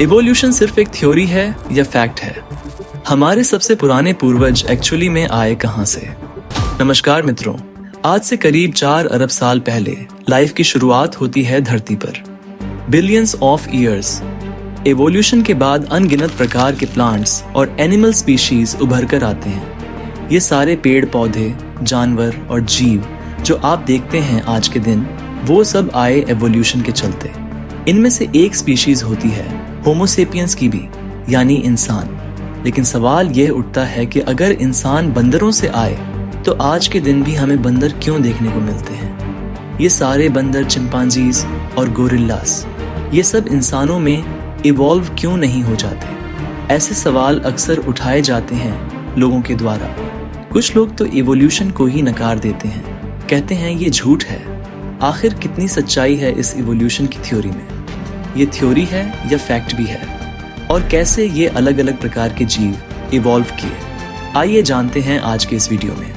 Evolution सिर्फ एक theory है या फैक्ट है? हमारे सबसे पुराने पूर्वज एक्चुअली में आए कहां से? नमस्कार मित्रों, आज से करीब 4 अरब साल पहले लाइफ की शुरुआत होती है धरती पर। बिलियंस ऑफ ईयर्स इवोल्यूशन के बाद अनगिनत प्रकार के प्लांट्स और एनिमल स्पीशीज उभर कर आते हैं। ये सारे पेड़ पौधे, जानवर और जीव जो आप देखते हैं आज के दिन, वो सब आए एवोल्यूशन के चलते। इनमें से एक स्पीशीज होती है होमो सेपियंस की भी, यानी इंसान। लेकिन सवाल यह उठता है कि अगर इंसान बंदरों से आए तो आज के दिन भी हमें बंदर क्यों देखने को मिलते हैं? ये सारे बंदर, चिंपांजीज और गोरिल्लास, ये सब इंसानों में इवॉल्व क्यों नहीं हो जाते? ऐसे सवाल अक्सर उठाए जाते हैं लोगों के द्वारा। कुछ लोग तो इवोल्यूशन को ही नकार देते हैं, कहते हैं ये झूठ है। आखिर कितनी सच्चाई है इस इवोल्यूशन की थ्योरी में? ये थ्योरी है या फैक्ट भी है? और कैसे ये अलग अलग प्रकार के जीव इवॉल्व किए? आइए जानते हैं आज के इस वीडियो में।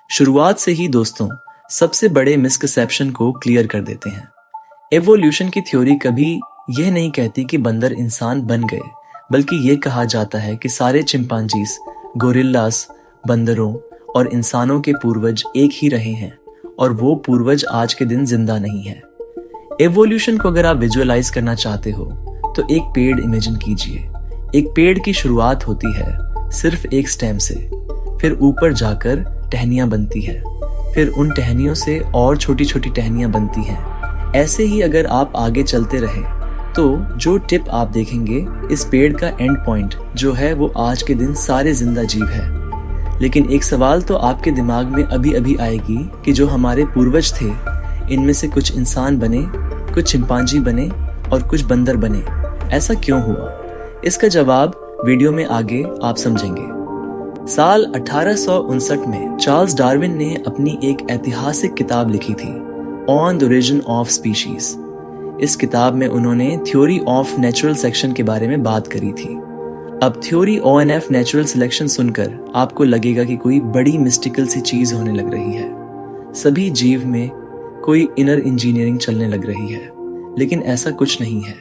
शुरुआत से ही दोस्तों, सबसे बड़े मिसकंसेप्शन को क्लियर कर देते हैं। एवोल्यूशन की थ्योरी कभी यह नहीं कहती कि बंदर इंसान बन गए, बल्कि ये कहा जाता है कि सारे चिंपांजीज, गोरिल्लास, बंदरों और इंसानों के पूर्वज एक ही रहे हैं और वो पूर्वज आज के दिन जिंदा नहीं है। एवोल्यूशन को अगर आप विजुअलाइज करना चाहते हो तो एक पेड़ इमेजिन कीजिए। एक पेड़ की शुरुआत होती है सिर्फ एक स्टेम से, फिर ऊपर जाकर टहनियां बनती है, फिर उन टहनियों से और छोटी छोटी टहनियां बनती हैं। ऐसे ही अगर आप आगे चलते रहे तो जो टिप आप देखेंगे, इस पेड़ का एंड पॉइंट जो है वो आज के दिन सारे जिंदा जीव है। लेकिन एक सवाल तो आपके दिमाग में अभी अभी आएगी कि जो हमारे पूर्वज थे, इनमें से कुछ इंसान बने, कुछ चिंपांजी बने और कुछ बंदर बने। ऐसा क्यों हुआ? इसका जवाब वीडियो में आगे आप समझेंगे। साल 1859 में चार्ल्स डार्विन ने अपनी एक ऐतिहासिक किताब लिखी थी, on the origin of species. इस किताब में उन्होंने थ्योरी ऑफ नेचुरल सिलेक्शन के बारे में बात करी थी। अब थ्योरी ONF नेचुरल सिलेक्शन सुनकर आपको लगेगा कि कोई बड़ी मिस्टिकल सी चीज होने लग रही है, सभी जीव में कोई इनर इंजीनियरिंग चलने लग रही है। लेकिन ऐसा कुछ नहीं है।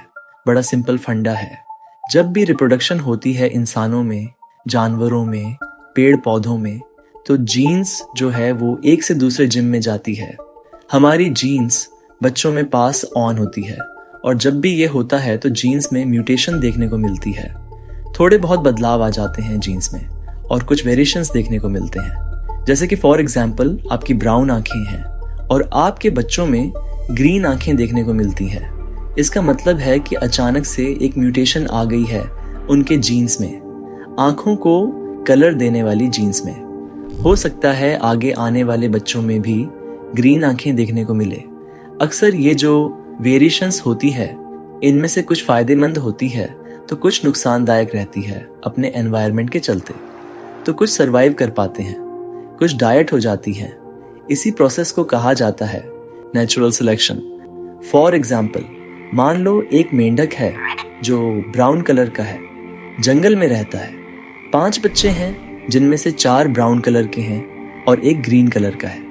बड़ा सिंपल फंडा है। जब भी रिप्रोडक्शन होती है इंसानों में, जानवरों में, पेड़ पौधों में, तो जीन्स जो है वो एक से दूसरे जिम में जाती है। हमारी जीन्स बच्चों में पास ऑन होती है और जब भी ये होता है तो जीन्स में म्यूटेशन देखने को मिलती है। थोड़े बहुत बदलाव आ जाते हैं जीन्स में और कुछ वेरिएशंस देखने को मिलते हैं। जैसे कि फॉर एग्जांपल आपकी ब्राउन आंखें हैं और आपके बच्चों में ग्रीन आंखें देखने को मिलती हैं। इसका मतलब है कि अचानक से एक म्यूटेशन आ गई है उनके जीन्स में, आंखों को कलर देने वाली जीन्स में। हो सकता है आगे आने वाले बच्चों में भी ग्रीन आंखें देखने को मिले। अक्सर ये जो वेरिएशंस होती है, इनमें से कुछ फायदेमंद होती है तो कुछ नुकसानदायक रहती है अपने एनवायरनमेंट के चलते। तो कुछ सरवाइव कर पाते हैं, कुछ डाइट हो जाती हैं। इसी प्रोसेस को कहा जाता है नेचुरल सिलेक्शन। फॉर एग्जाम्पल, मान लो एक मेंढक है जो ब्राउन कलर का है, जंगल में रहता है। 5 बच्चे हैं जिनमें से 4 ब्राउन कलर के हैं और एक ग्रीन कलर का है।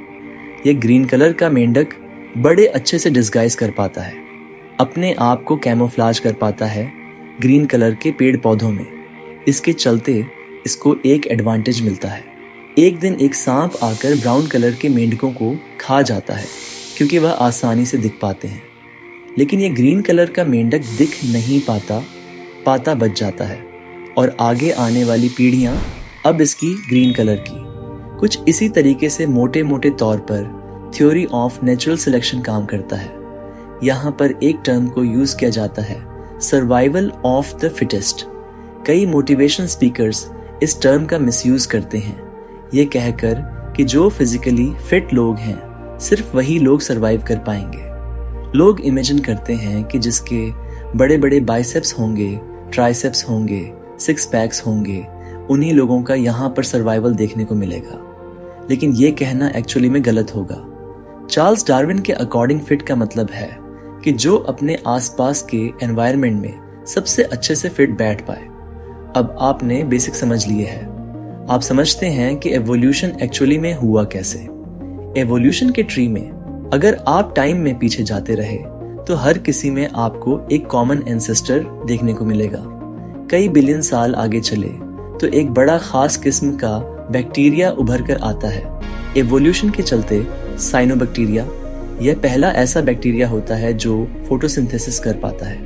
ये ग्रीन कलर का मेंढक बड़े अच्छे से डिस्गाइज कर पाता है, अपने आप को कैमोफ्लाज कर पाता है ग्रीन कलर के पेड़ पौधों में। इसके चलते इसको एक एडवांटेज मिलता है। एक दिन एक सांप आकर ब्राउन कलर के मेंढकों को खा जाता है क्योंकि वह आसानी से दिख पाते हैं। लेकिन ये ग्रीन कलर का मेंढक दिख नहीं पाता बच जाता है और आगे आने वाली पीढ़ियां अब इसकी ग्रीन कलर की। कुछ इसी तरीके से मोटे मोटे तौर पर थ्योरी ऑफ नेचुरल सिलेक्शन काम करता है। यहाँ पर एक टर्म को यूज किया जाता है, सर्वाइवल ऑफ द फिटेस्ट। कई मोटिवेशन स्पीकर्स इस टर्म का मिसयूज करते हैं, ये कहकर कि जो फिजिकली फिट लोग हैं सिर्फ वही लोग सरवाइव कर पाएंगे। लोग इमेजिन करते हैं कि जिसके बड़े बड़े बाइसेप्स होंगे, ट्राइसेप्स होंगे, 6 पैक्स होंगे, उन्हीं लोगों का यहाँ पर सर्वाइवल देखने को मिलेगा। लेकिन ये कहना एक्चुअली में गलत होगा। चार्ल्स डार्विन के अकॉर्डिंग फिट का मतलब है कि जो अपने आसपास के एनवायरनमेंट में सबसे अच्छे से फिट बैठ पाए। अब आपने बेसिक समझ लिए है। आप समझते हैं कि एवोल्यूशन एक्चुअली में हुआ कैसे। एवोल्यूशन के ट्री में अगर आप टाइम में पीछे जाते रहे तो हर किसी में आपको एक कॉमन एंसेस्टर देखने को मिलेगा। कई बिलियन साल आगे चले तो एक बड़ा खास किस्म का बैक्टीरिया उभर कर आता है। एवोल्यूशन के चलते साइनोबैक्टीरिया यह पहला ऐसा बैक्टीरिया होता है जो फोटोसिंथेसिस कर पाता है,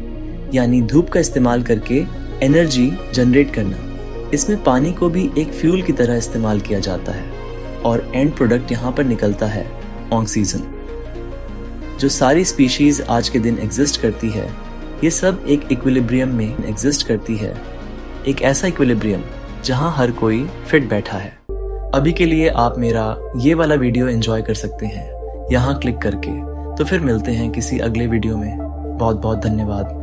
यानी धूप का इस्तेमाल करके एनर्जी जनरेट करना। इसमें पानी को भी एक फ्यूल की तरह इस्तेमाल किया जाता है और एंड प्रोडक्ट यहाँ पर निकलता है ऑक्सीजन। जो सारी स्पीशीज आज के दिन एग्जिस्ट करती है, ये सब एक इक्विलिब्रियम में एग्जिस्ट करती है, एक ऐसा इक्विलिब्रियम जहाँ हर कोई फिट बैठा है। अभी के लिए आप मेरा ये वाला वीडियो एंजॉय कर सकते हैं यहाँ क्लिक करके। तो फिर मिलते हैं किसी अगले वीडियो में। बहुत बहुत धन्यवाद।